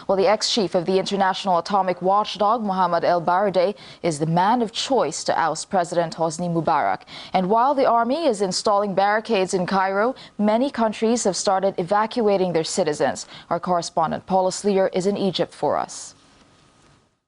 Well, the ex-chief of the international atomic watchdog, Mohamed El-Baradei, is the man of choice to oust President Hosni Mubarak. And while the army is installing barricades in Cairo, many countries have started evacuating their citizens. Our correspondent Paula Sleer is in Egypt for us.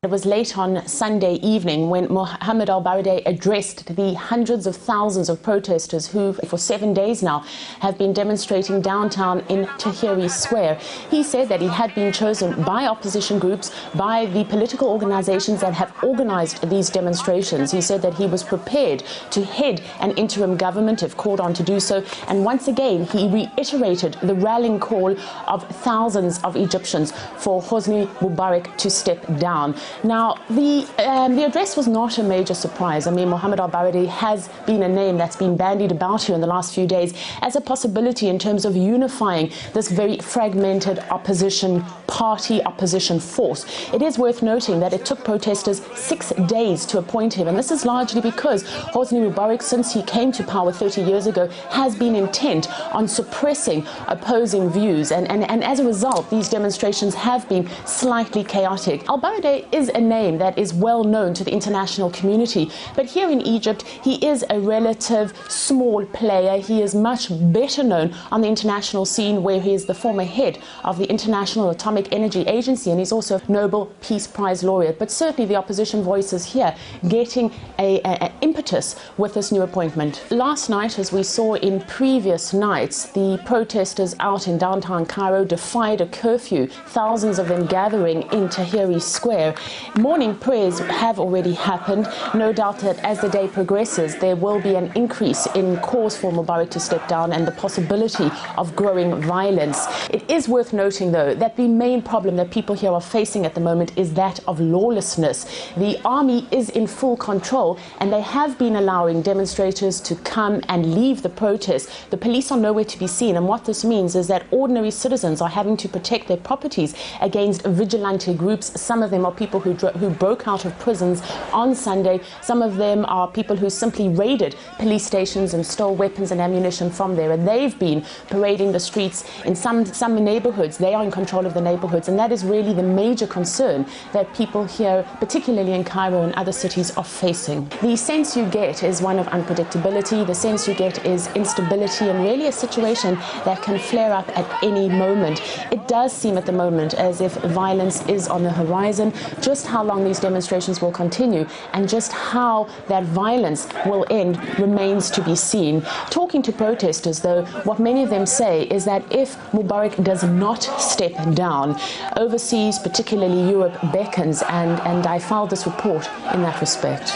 It was late on Sunday evening when Mohamed El-Baradei addressed the hundreds of thousands of protesters who, for 7 days now, have been demonstrating downtown in Tahrir Square. He said that he had been chosen by opposition groups, by the political organizations that have organized these demonstrations. He said that he was prepared to head an interim government if called on to do so. And once again, he reiterated the rallying call of thousands of Egyptians for Hosni Mubarak to step down. Now, the address was not a major surprise. I mean, Mohamed El-Baradei has been a name that's been bandied about here in the last few days as a possibility in terms of unifying this very fragmented opposition party, opposition force. It is worth noting that it took protesters 6 days to appoint him, and this is largely because Hosni Mubarak, since he came to power 30 years ago, has been intent on suppressing opposing views, and as a result, these demonstrations have been slightly chaotic. El-Baradei is a name that is well known to the international community, but here in Egypt he is a relative small player. He is much better known on the international scene, where he is the former head of the International Atomic Energy Agency, and he's also Nobel Peace Prize laureate. But certainly the opposition voices here getting an impetus with this new appointment. Last night, as we saw in previous nights, the protesters out in downtown Cairo defied a curfew, thousands of them gathering in Tahrir Square. Morning prayers have already happened. No doubt that as the day progresses, there will be an increase in calls for Mubarak to step down and the possibility of growing violence. It is worth noting, though, that the main problem that people here are facing at the moment is that of lawlessness. The army is in full control, and they have been allowing demonstrators to come and leave the protest. The police are nowhere to be seen, and what this means is that ordinary citizens are having to protect their properties against vigilante groups. Some of them are people who broke out of prisons on Sunday. Some of them are people who simply raided police stations and stole weapons and ammunition from there, and they've been parading the streets in some neighborhoods. They are in control of the neighborhoods, and that is really the major concern that people here, particularly in Cairo and other cities, are facing. The sense you get is one of unpredictability. The sense you get is instability, and really a situation that can flare up at any moment. It does seem at the moment as if violence is on the horizon. Just how long these demonstrations will continue and just how that violence will end remains to be seen. Talking to protesters, though, what many of them say is that if Mubarak does not step down, overseas, particularly Europe, beckons, and I filed this report in that respect.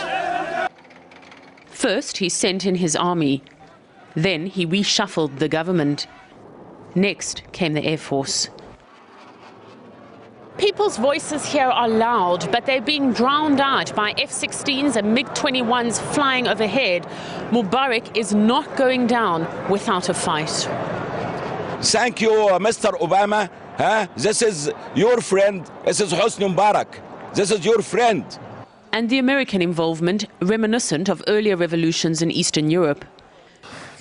First, he sent in his army. Then he reshuffled the government. Next came the Air Force. People's voices here are loud, but they're being drowned out by F-16s and MiG-21s flying overhead. Mubarak is not going down without a fight. Thank you, Mr. Obama. This is your friend. This is Hosni Mubarak. This is your friend. And the American involvement reminiscent of earlier revolutions in Eastern Europe.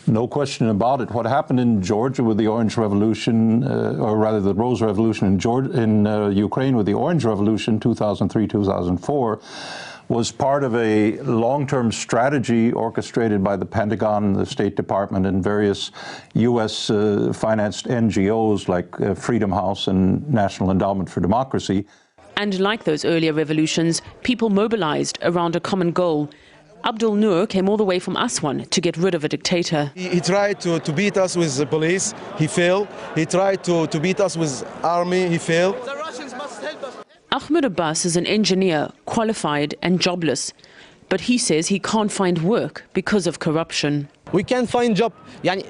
No question about it. What happened in Georgia with the Orange Revolution, or rather the Rose Revolution in Ukraine with the Orange Revolution, 2003-2004, was part of a long-term strategy orchestrated by the Pentagon, the State Department, and various U.S.-financed NGOs like Freedom House and National Endowment for Democracy. And like those earlier revolutions, people mobilized around a common goal. Abdul Nur came all the way from Aswan to get rid of a dictator. He tried to beat us with the police, he failed. He tried to beat us with army, he failed. The Russians must help us. Ahmed Abbas is an engineer, qualified and jobless. But he says he can't find work because of corruption. We can't find job.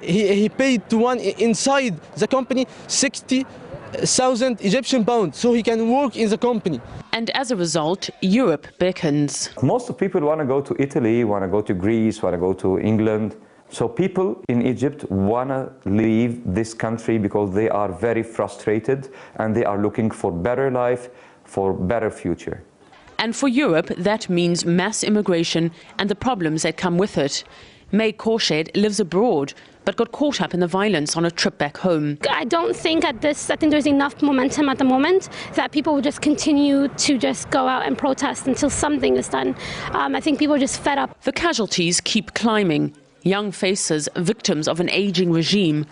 He paid to one inside the company 60,000 Egyptian pounds so he can work in the company. And as a result, Europe beckons. Most of people want to go to Italy, want to go to Greece, want to go to England. So people in Egypt want to leave this country because they are very frustrated and they are looking for better life, for better future. And for Europe, that means mass immigration and the problems that come with it. May Khorshed lives abroad, but got caught up in the violence on a trip back home. I don't think I think there's enough momentum at the moment that people will just continue to just go out and protest until something is done. I think people are just fed up. The casualties keep climbing. Young faces, victims of an aging regime.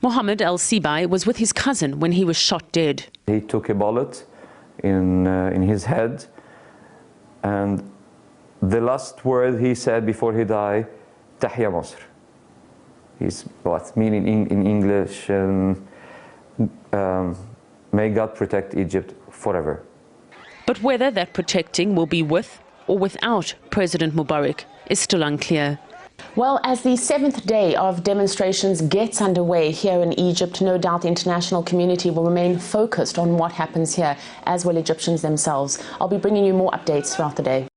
Mohamed El-Baradei was with his cousin when he was shot dead. He took a bullet in his head, and the last word he said before he died, Tahya Masr. He's what meaning in English, may God protect Egypt forever. But whether that protecting will be with or without President Mubarak is still unclear. Well, as the 7th day of demonstrations gets underway here in Egypt, no doubt the international community will remain focused on what happens here, as will Egyptians themselves. I'll be bringing you more updates throughout the day.